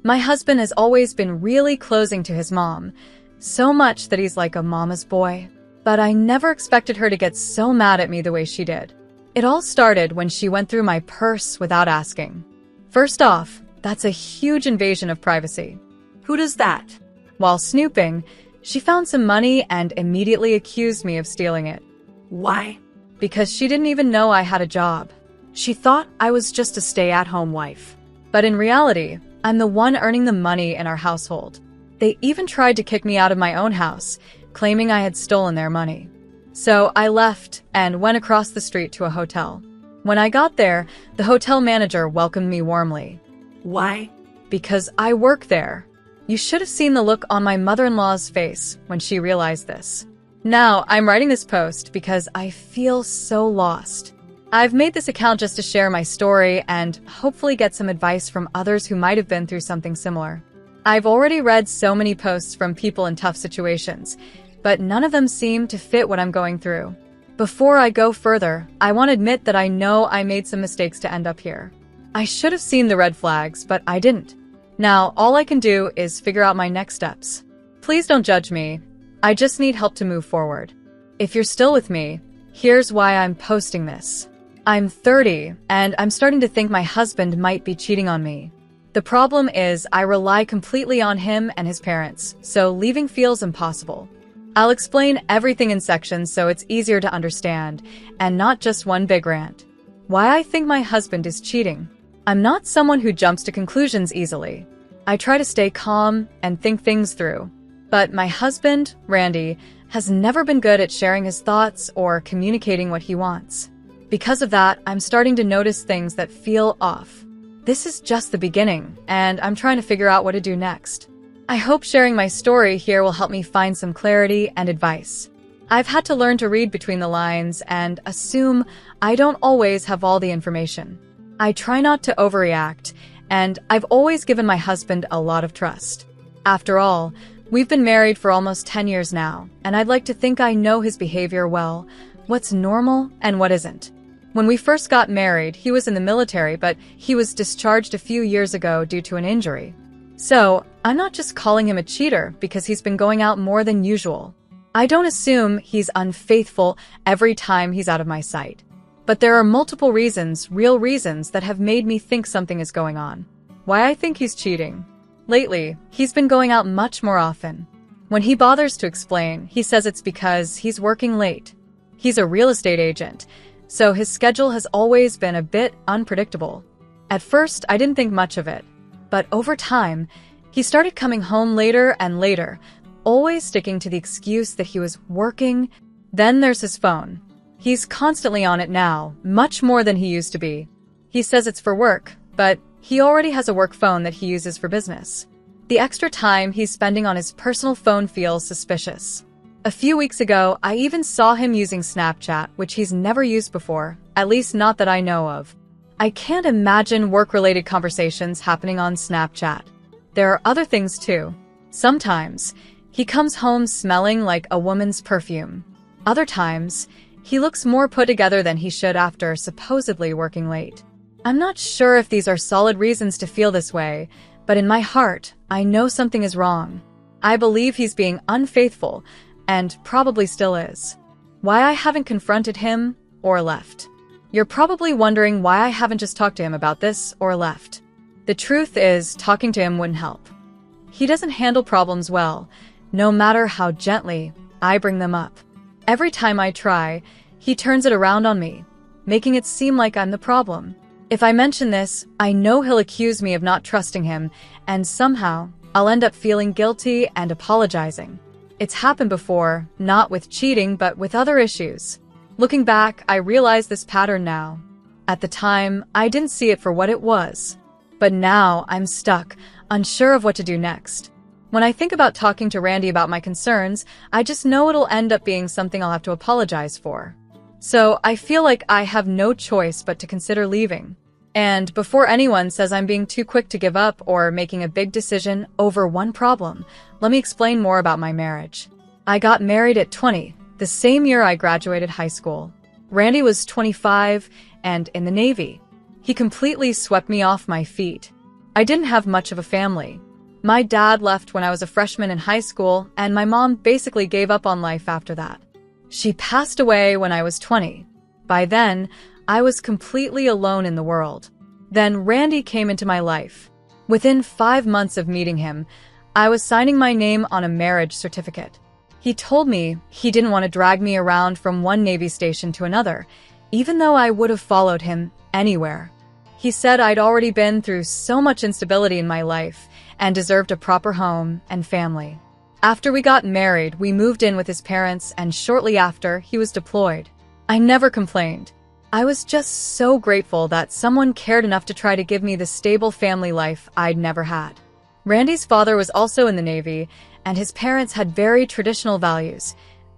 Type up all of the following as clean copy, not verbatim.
My husband has always been really closing to his mom, so much that he's like a mama's boy. But I never expected her to get so mad at me the way she did. It all started when she went through my purse without asking. First off, that's a huge invasion of privacy. Who does that? While snooping, she found some money and immediately accused me of stealing it. Why? Because she didn't even know I had a job. She thought I was just a stay-at-home wife. But in reality, I'm the one earning the money in our household. They even tried to kick me out of my own house, claiming I had stolen their money. So I left and went across the street to a hotel. When I got there, the hotel manager welcomed me warmly. Why? Because I work there. You should have seen the look on my mother-in-law's face when she realized this. Now, I'm writing this post because I feel so lost. I've made this account just to share my story and hopefully get some advice from others who might have been through something similar. I've already read so many posts from people in tough situations, but none of them seem to fit what I'm going through. Before I go further, I want to admit that I know I made some mistakes to end up here. I should have seen the red flags, but I didn't. Now, all I can do is figure out my next steps. Please don't judge me. I just need help to move forward. If you're still with me, here's why I'm posting this. I'm 30, and I'm starting to think my husband might be cheating on me. The problem is I rely completely on him and his parents, so leaving feels impossible. I'll explain everything in sections so it's easier to understand, and not just one big rant. Why I think my husband is cheating. I'm not someone who jumps to conclusions easily. I try to stay calm and think things through. But my husband, Randy, has never been good at sharing his thoughts or communicating what he wants. Because of that, I'm starting to notice things that feel off. This is just the beginning, and I'm trying to figure out what to do next. I hope sharing my story here will help me find some clarity and advice. I've had to learn to read between the lines and assume I don't always have all the information. I try not to overreact, and I've always given my husband a lot of trust. After all, we've been married for almost 10 years now, and I'd like to think I know his behavior well, what's normal and what isn't. When we first got married, he was in the military, but he was discharged a few years ago due to an injury. So, I'm not just calling him a cheater because he's been going out more than usual. I don't assume he's unfaithful every time he's out of my sight. But there are multiple reasons, real reasons, that have made me think something is going on. Why I think he's cheating. Lately, he's been going out much more often. When he bothers to explain, he says it's because he's working late. He's a real estate agent, so his schedule has always been a bit unpredictable. At first, I didn't think much of it. But over time, he started coming home later and later, always sticking to the excuse that he was working. Then there's his phone. He's constantly on it now, much more than he used to be. He says it's for work, but he already has a work phone that he uses for business. The extra time he's spending on his personal phone feels suspicious. A few weeks ago, I even saw him using Snapchat, which he's never used before, at least not that I know of. I can't imagine work-related conversations happening on Snapchat. There are other things too. Sometimes, he comes home smelling like a woman's perfume. Other times, he looks more put together than he should after supposedly working late. I'm not sure if these are solid reasons to feel this way, but in my heart, I know something is wrong. I believe he's being unfaithful, and probably still is. Why I haven't confronted him or left. You're probably wondering why I haven't just talked to him about this or left. The truth is, talking to him wouldn't help. He doesn't handle problems well, no matter how gently I bring them up. Every time I try, he turns it around on me, making it seem like I'm the problem. If I mention this, I know he'll accuse me of not trusting him, and somehow I'll end up feeling guilty and apologizing. It's happened before, not with cheating, but with other issues. Looking back, I realize this pattern now. At the time, I didn't see it for what it was. But now I'm stuck, unsure of what to do next. When I think about talking to Randy about my concerns, I just know it'll end up being something I'll have to apologize for. So I feel like I have no choice but to consider leaving. And before anyone says I'm being too quick to give up or making a big decision over one problem, let me explain more about my marriage. I got married at 20, the same year I graduated high school. Randy was 25 and in the Navy. He completely swept me off my feet. I didn't have much of a family. My dad left when I was a freshman in high school, and my mom basically gave up on life after that. She passed away when I was 20. By then, I was completely alone in the world. Then Randy came into my life. Within 5 months of meeting him, I was signing my name on a marriage certificate. He told me he didn't want to drag me around from one Navy station to another, even though I would have followed him anywhere. He said I'd already been through so much instability in my life and deserved a proper home and family. After we got married, we moved in with his parents, and shortly after, he was deployed. I never complained. I was just so grateful that someone cared enough to try to give me the stable family life I'd never had. Randy's father was also in the Navy, and his parents had very traditional values.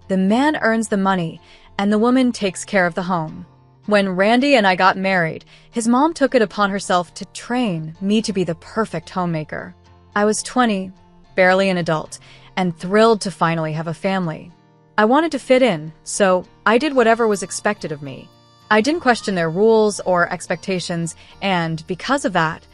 The man earns the money, and the woman takes care of the home. When Randy and I got married, his mom took it upon herself to train me to be the perfect homemaker. I was 20, barely an adult, and thrilled to finally have a family. I wanted to fit in, so I did whatever was expected of me. I didn't question their rules or expectations, and because of that,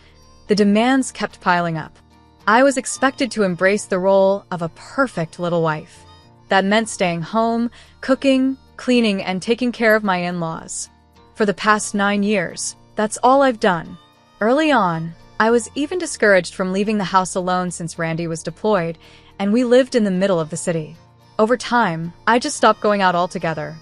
the demands kept piling up. I was expected to embrace the role of a perfect little wife. That meant staying home, cooking, cleaning, and taking care of my in-laws. For the past 9 years, that's all I've done. Early on, I was even discouraged from leaving the house alone since Randy was deployed, and we lived in the middle of the city. Over time, I just stopped going out altogether.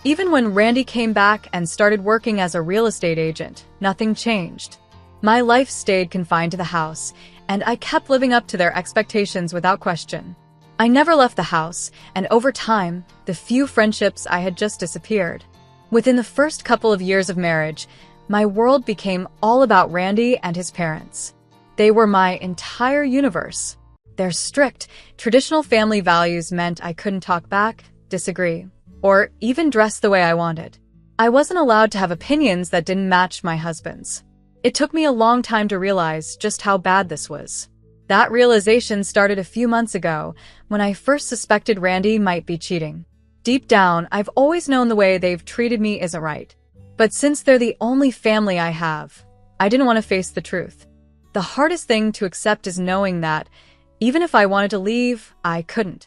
Even when Randy came back and started working as a real estate agent, nothing changed. My life stayed confined to the house, and I kept living up to their expectations without question. I never left the house, and over time, the few friendships I had just disappeared. Within the first couple of years of marriage, my world became all about Randy and his parents. They were my entire universe. Their strict, traditional family values meant I couldn't talk back, disagree, or even dress the way I wanted. I wasn't allowed to have opinions that didn't match my husband's. It took me a long time to realize just how bad this was. That realization started a few months ago when I first suspected Randy might be cheating. Deep down, I've always known the way they've treated me isn't right. But since they're the only family I have, I didn't want to face the truth. The hardest thing to accept is knowing that, even if I wanted to leave, I couldn't.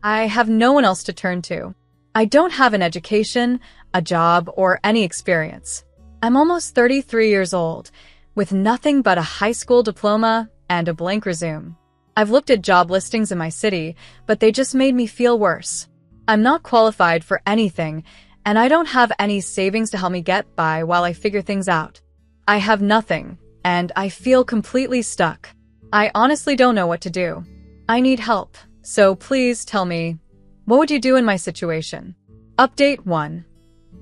I have no one else to turn to. I don't have an education, a job, or any experience. I'm almost 33 years old, with nothing but a high school diploma and a blank resume. I've looked at job listings in my city, but they just made me feel worse. I'm not qualified for anything, and I don't have any savings to help me get by while I figure things out. I have nothing, and I feel completely stuck. I honestly don't know what to do. I need help, so please tell me, what would you do in my situation? Update 1.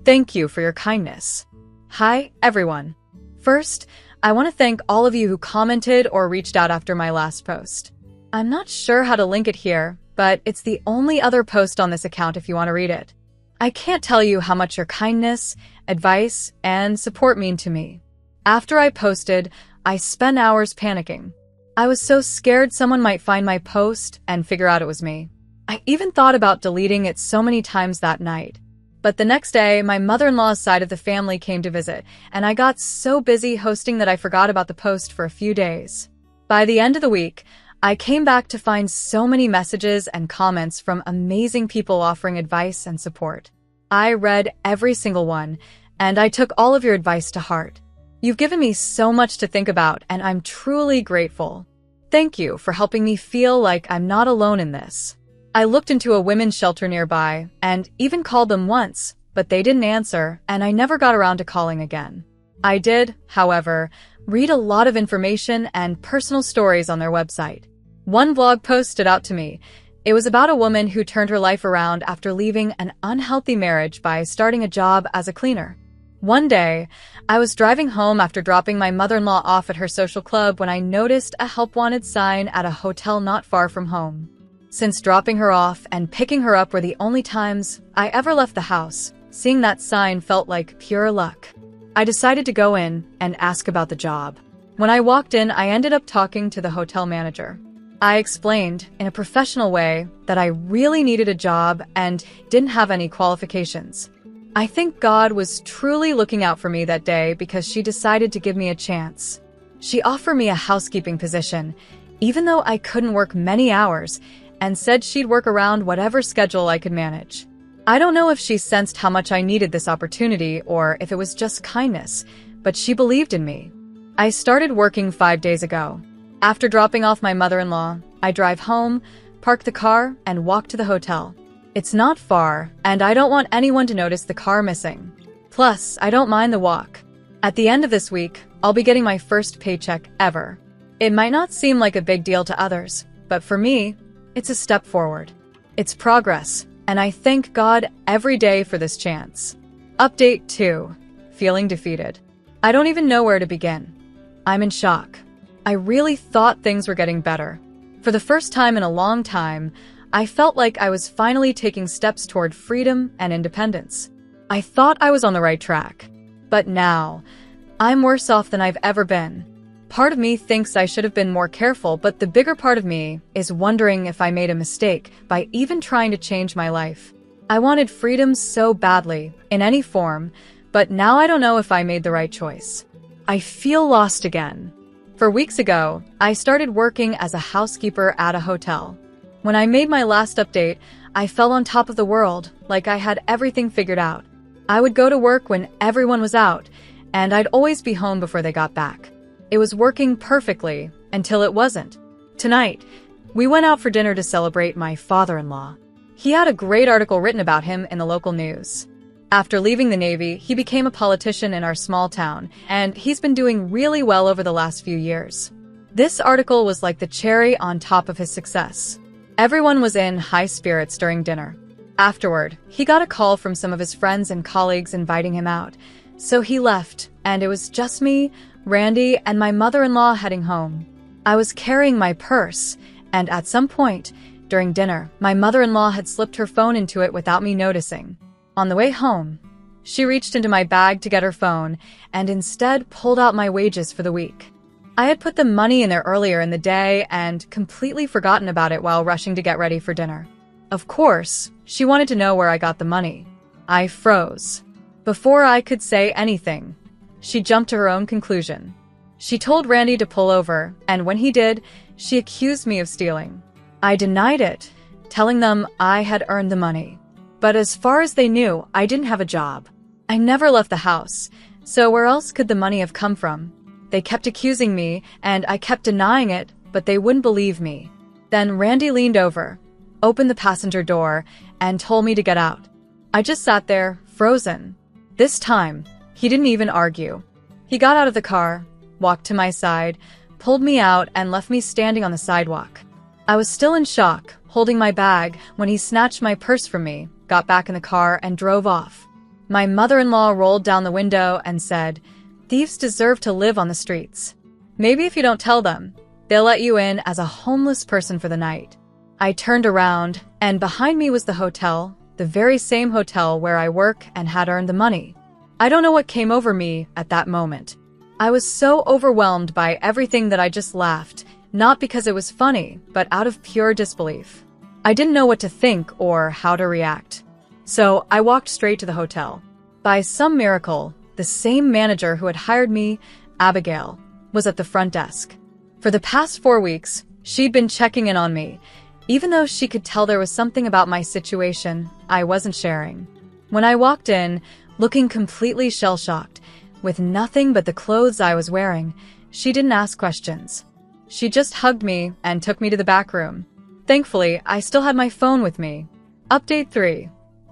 Thank you for your kindness. Hi, everyone. First, I want to thank all of you who commented or reached out after my last post. I'm not sure how to link it here, but it's the only other post on this account if you want to read it. I can't tell you how much your kindness, advice, and support mean to me. After I posted, I spent hours panicking. I was so scared someone might find my post and figure out it was me. I even thought about deleting it so many times that night. But the next day, my mother-in-law's side of the family came to visit, and I got so busy hosting that I forgot about the post for a few days. By the end of the week, I came back to find so many messages and comments from amazing people offering advice and support. I read every single one, and I took all of your advice to heart. You've given me so much to think about, and I'm truly grateful. Thank you for helping me feel like I'm not alone in this. I looked into a women's shelter nearby and even called them once, but they didn't answer, and I never got around to calling again. I did, however, read a lot of information and personal stories on their website. One blog post stood out to me. It was about a woman who turned her life around after leaving an unhealthy marriage by starting a job as a cleaner. One day, I was driving home after dropping my mother-in-law off at her social club when I noticed a help wanted sign at a hotel not far from home. Since dropping her off and picking her up were the only times I ever left the house, seeing that sign felt like pure luck. I decided to go in and ask about the job. When I walked in, I ended up talking to the hotel manager. I explained, in a professional way, that I really needed a job and didn't have any qualifications. I think God was truly looking out for me that day because she decided to give me a chance. She offered me a housekeeping position, even though I couldn't work many hours, and said she'd work around whatever schedule I could manage. I don't know if she sensed how much I needed this opportunity or if it was just kindness, but she believed in me. I started working 5 days ago. After dropping off my mother-in-law, I drive home, park the car, and walk to the hotel. It's not far, and I don't want anyone to notice the car missing. Plus, I don't mind the walk. At the end of this week, I'll be getting my first paycheck ever. It might not seem like a big deal to others, but for me, it's a step forward. It's progress, and I thank God every day for this chance. Update 2. Feeling defeated. I don't even know where to begin. I'm in shock. I really thought things were getting better. For the first time in a long time, I felt like I was finally taking steps toward freedom and independence. I thought I was on the right track. But now, I'm worse off than I've ever been. Part of me thinks I should have been more careful, but the bigger part of me is wondering if I made a mistake by even trying to change my life. I wanted freedom so badly, in any form, but now I don't know if I made the right choice. I feel lost again. For weeks ago, I started working as a housekeeper at a hotel. When I made my last update, I felt on top of the world, like I had everything figured out. I would go to work when everyone was out, and I'd always be home before they got back. It was working perfectly, until it wasn't. Tonight, we went out for dinner to celebrate my father-in-law. He had a great article written about him in the local news. After leaving the Navy, he became a politician in our small town, and he's been doing really well over the last few years. This article was like the cherry on top of his success. Everyone was in high spirits during dinner. Afterward, he got a call from some of his friends and colleagues inviting him out, so he left, and it was just me, Randy, and my mother-in-law heading home. I was carrying my purse, and at some point, during dinner, my mother-in-law had slipped her phone into it without me noticing. On the way home, she reached into my bag to get her phone and instead pulled out my wages for the week. I had put the money in there earlier in the day and completely forgotten about it while rushing to get ready for dinner. Of course, she wanted to know where I got the money. I froze. Before I could say anything, she jumped to her own conclusion. She told Randy to pull over, and when he did, she accused me of stealing. I denied it, telling them I had earned the money. But as far as they knew, I didn't have a job. I never left the house, so where else could the money have come from? They kept accusing me, and I kept denying it, but they wouldn't believe me. Then Randy leaned over, opened the passenger door, and told me to get out. I just sat there, frozen. This time, he didn't even argue. He got out of the car, walked to my side, pulled me out, and left me standing on the sidewalk. I was still in shock, holding my bag, when he snatched my purse from me, got back in the car, and drove off. My mother-in-law rolled down the window and said, "Thieves deserve to live on the streets. Maybe if you don't tell them, they'll let you in as a homeless person for the night." I turned around, and behind me was the hotel, the very same hotel where I work and had earned the money. I don't know what came over me at that moment. I was so overwhelmed by everything that I just laughed, not because it was funny, but out of pure disbelief. I didn't know what to think or how to react. So I walked straight to the hotel. By some miracle, the same manager who had hired me, Abigail, was at the front desk. For the past 4 weeks, she'd been checking in on me, even though she could tell there was something about my situation I wasn't sharing. When I walked in, looking completely shell-shocked, with nothing but the clothes I was wearing, she didn't ask questions. She just hugged me and took me to the back room. Thankfully, I still had my phone with me. Update 3.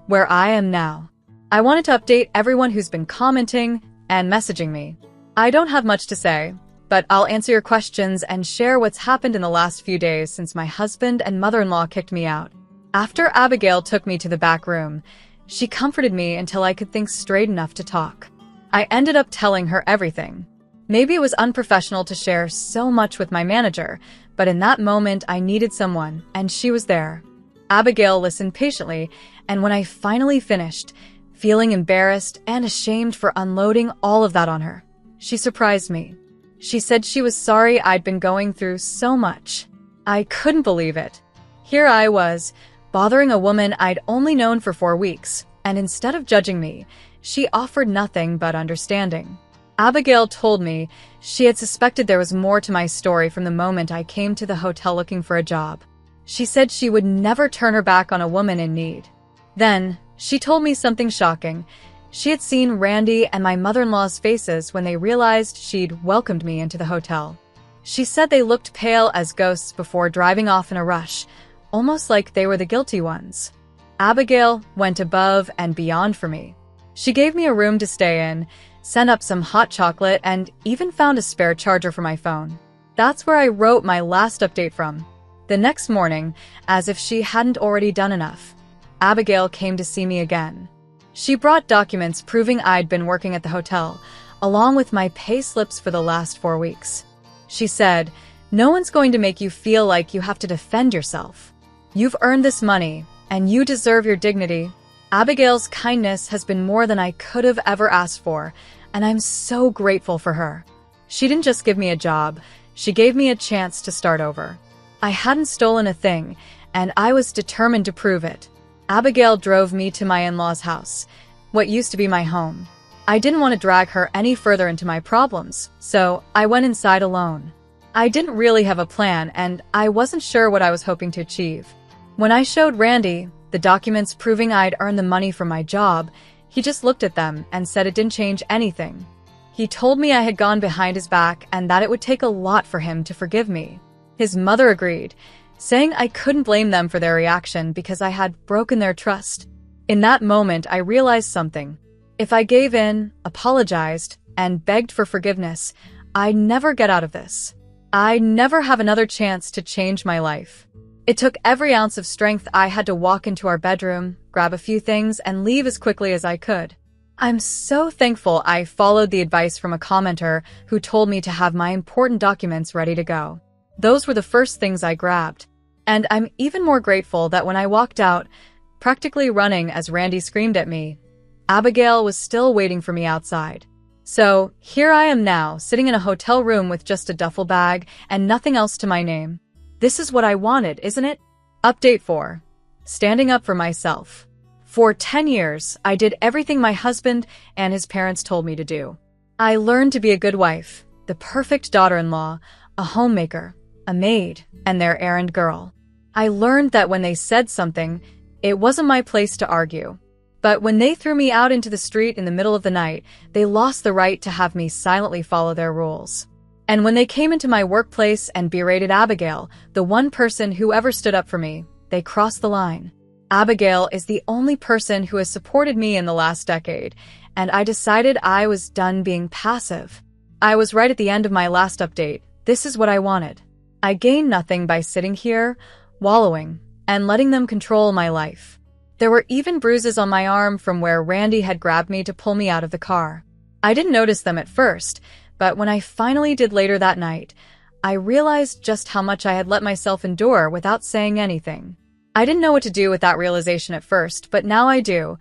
Where I am now. I wanted to update everyone who's been commenting and messaging me. I don't have much to say, but I'll answer your questions and share what's happened in the last few days since my husband and mother-in-law kicked me out. After Abigail took me to the back room, she comforted me until I could think straight enough to talk. I ended up telling her everything. Maybe it was unprofessional to share so much with my manager, but in that moment I needed someone, and she was there. Abigail listened patiently, and when I finally finished, feeling embarrassed and ashamed for unloading all of that on her, she surprised me. She said she was sorry I'd been going through so much. I couldn't believe it. Here I was, bothering a woman I'd only known for 4 weeks, and instead of judging me, she offered nothing but understanding. Abigail told me she had suspected there was more to my story from the moment I came to the hotel looking for a job. She said she would never turn her back on a woman in need. Then, she told me something shocking. She had seen Randy and my mother-in-law's faces when they realized she'd welcomed me into the hotel. She said they looked pale as ghosts before driving off in a rush, almost like they were the guilty ones. Abigail went above and beyond for me. She gave me a room to stay in, sent up some hot chocolate, and even found a spare charger for my phone. That's where I wrote my last update from. The next morning, as if she hadn't already done enough, Abigail came to see me again. She brought documents proving I'd been working at the hotel, along with my pay slips for the last 4 weeks. She said, "No one's going to make you feel like you have to defend yourself. You've earned this money, and you deserve your dignity." Abigail's kindness has been more than I could have ever asked for, and I'm so grateful for her. She didn't just give me a job, she gave me a chance to start over. I hadn't stolen a thing, and I was determined to prove it. Abigail drove me to my in-laws' house, what used to be my home. I didn't want to drag her any further into my problems, so I went inside alone. I didn't really have a plan, and I wasn't sure what I was hoping to achieve. When I showed Randy the documents proving I'd earned the money from my job, he just looked at them and said it didn't change anything. He told me I had gone behind his back and that it would take a lot for him to forgive me. His mother agreed, saying I couldn't blame them for their reaction because I had broken their trust. In that moment, I realized something. If I gave in, apologized, and begged for forgiveness, I'd never get out of this. I'd never have another chance to change my life. It took every ounce of strength. I had to walk into our bedroom, grab a few things, and leave as quickly as I could. I'm so thankful I followed the advice from a commenter who told me to have my important documents ready to go. Those were the first things I grabbed. And I'm even more grateful that when I walked out, practically running as Randy screamed at me, Abigail was still waiting for me outside. So, here I am now, sitting in a hotel room with just a duffel bag and nothing else to my name. This is what I wanted, isn't it? Update 4. Standing up for myself. For 10 years, I did everything my husband and his parents told me to do. I learned to be a good wife, the perfect daughter-in-law, a homemaker, a maid, and their errand girl. I learned that when they said something, it wasn't my place to argue. But when they threw me out into the street in the middle of the night, they lost the right to have me silently follow their rules. And when they came into my workplace and berated Abigail, the one person who ever stood up for me, they crossed the line. Abigail is the only person who has supported me in the last decade, and I decided I was done being passive. I was right at the end of my last update. This is what I wanted. I gained nothing by sitting here, wallowing, and letting them control my life. There were even bruises on my arm from where Randy had grabbed me to pull me out of the car. I didn't notice them at first, but when I finally did later that night, I realized just how much I had let myself endure without saying anything. I didn't know what to do with that realization at first, but now I do.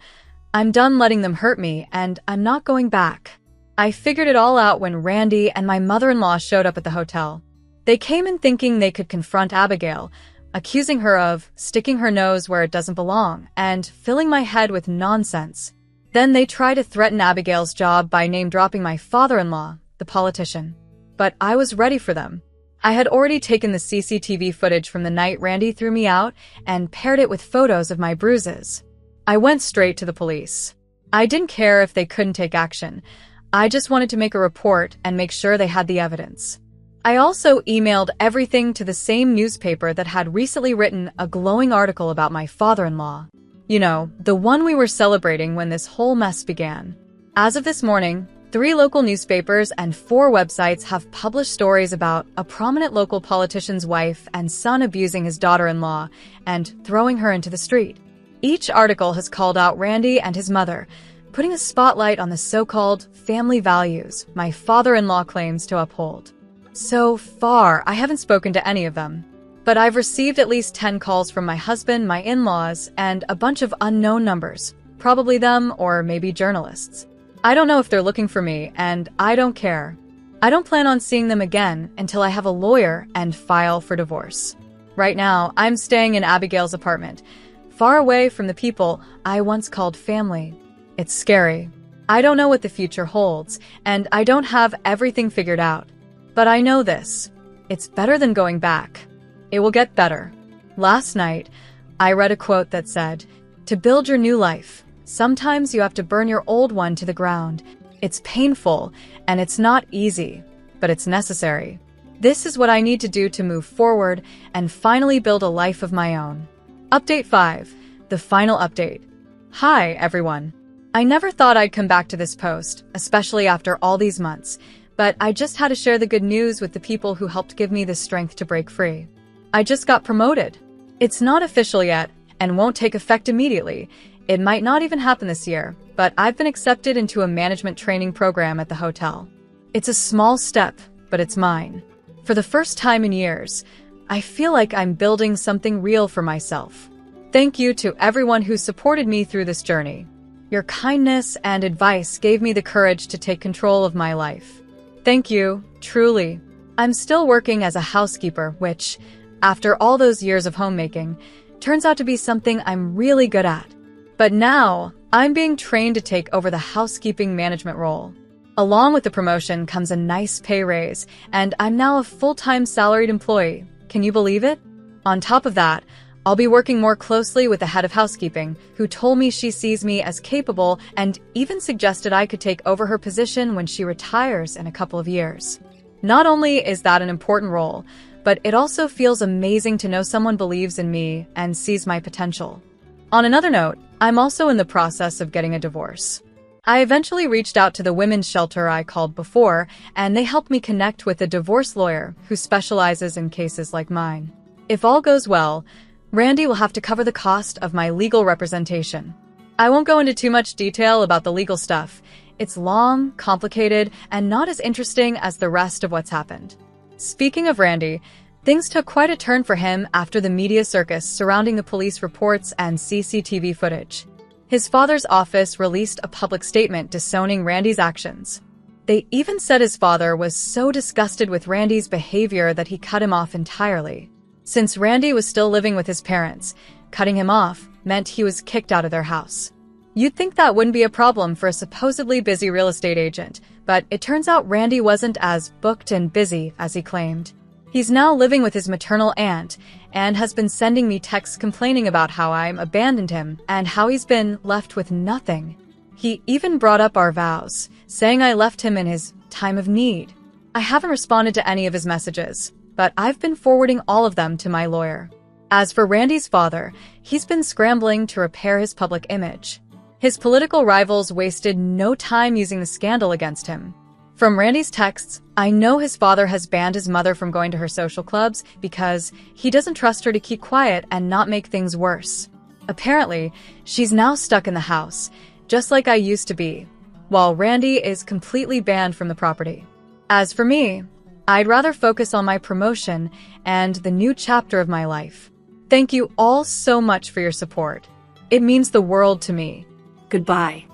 I'm done letting them hurt me, and I'm not going back. I figured it all out when Randy and my mother-in-law showed up at the hotel. They came in thinking they could confront Abigail, accusing her of sticking her nose where it doesn't belong and filling my head with nonsense. Then they tried to threaten Abigail's job by name-dropping my father-in-law, the politician. But I was ready for them. I had already taken the CCTV footage from the night Randy threw me out and paired it with photos of my bruises. I went straight to the police. I didn't care if they couldn't take action. I just wanted to make a report and make sure they had the evidence. I also emailed everything to the same newspaper that had recently written a glowing article about my father-in-law. You know, the one we were celebrating when this whole mess began. As of this morning, 3 local newspapers and 4 websites have published stories about a prominent local politician's wife and son abusing his daughter-in-law and throwing her into the street. Each article has called out Randy and his mother, putting a spotlight on the so-called family values my father-in-law claims to uphold. So far, I haven't spoken to any of them, but I've received at least 10 calls from my husband, my in-laws, and a bunch of unknown numbers, probably them or maybe journalists. I don't know if they're looking for me, and I don't care. I don't plan on seeing them again until I have a lawyer and file for divorce. Right now, I'm staying in Abigail's apartment, far away from the people I once called family. It's scary. I don't know what the future holds, and I don't have everything figured out. But I know this. It's better than going back. It will get better. Last night, I read a quote that said, "To build your new life, sometimes you have to burn your old one to the ground. It's painful, and it's not easy, but it's necessary. This is what I need to do to move forward and finally build a life of my own." Update 5. The final update. Hi, everyone. I never thought I'd come back to this post, especially after all these months, but I just had to share the good news with the people who helped give me the strength to break free. I just got promoted. It's not official yet and won't take effect immediately. It might not even happen this year, but I've been accepted into a management training program at the hotel. It's a small step, but it's mine. For the first time in years, I feel like I'm building something real for myself. Thank you to everyone who supported me through this journey. Your kindness and advice gave me the courage to take control of my life. Thank you, truly. I'm still working as a housekeeper, which, after all those years of homemaking, turns out to be something I'm really good at. But now, I'm being trained to take over the housekeeping management role. Along with the promotion comes a nice pay raise, and I'm now a full-time salaried employee. Can you believe it? On top of that, I'll be working more closely with the head of housekeeping, who told me she sees me as capable and even suggested I could take over her position when she retires in a couple of years. Not only is that an important role, but it also feels amazing to know someone believes in me and sees my potential. On another note, I'm also in the process of getting a divorce. I eventually reached out to the women's shelter I called before, and they helped me connect with a divorce lawyer who specializes in cases like mine. If all goes well, Randy will have to cover the cost of my legal representation. I won't go into too much detail about the legal stuff. It's long, complicated, and not as interesting as the rest of what's happened. Speaking of Randy, things took quite a turn for him after the media circus surrounding the police reports and CCTV footage. His father's office released a public statement disowning Randy's actions. They even said his father was so disgusted with Randy's behavior that he cut him off entirely. Since Randy was still living with his parents, cutting him off meant he was kicked out of their house. You'd think that wouldn't be a problem for a supposedly busy real estate agent, but it turns out Randy wasn't as booked and busy as he claimed. He's now living with his maternal aunt and has been sending me texts complaining about how I abandoned him and how he's been left with nothing. He even brought up our vows, saying I left him in his time of need. I haven't responded to any of his messages, but I've been forwarding all of them to my lawyer. As for Randy's father, he's been scrambling to repair his public image. His political rivals wasted no time using the scandal against him. From Randy's texts, I know his father has banned his mother from going to her social clubs because he doesn't trust her to keep quiet and not make things worse. Apparently, she's now stuck in the house, just like I used to be, while Randy is completely banned from the property. As for me, I'd rather focus on my promotion and the new chapter of my life. Thank you all so much for your support. It means the world to me. Goodbye.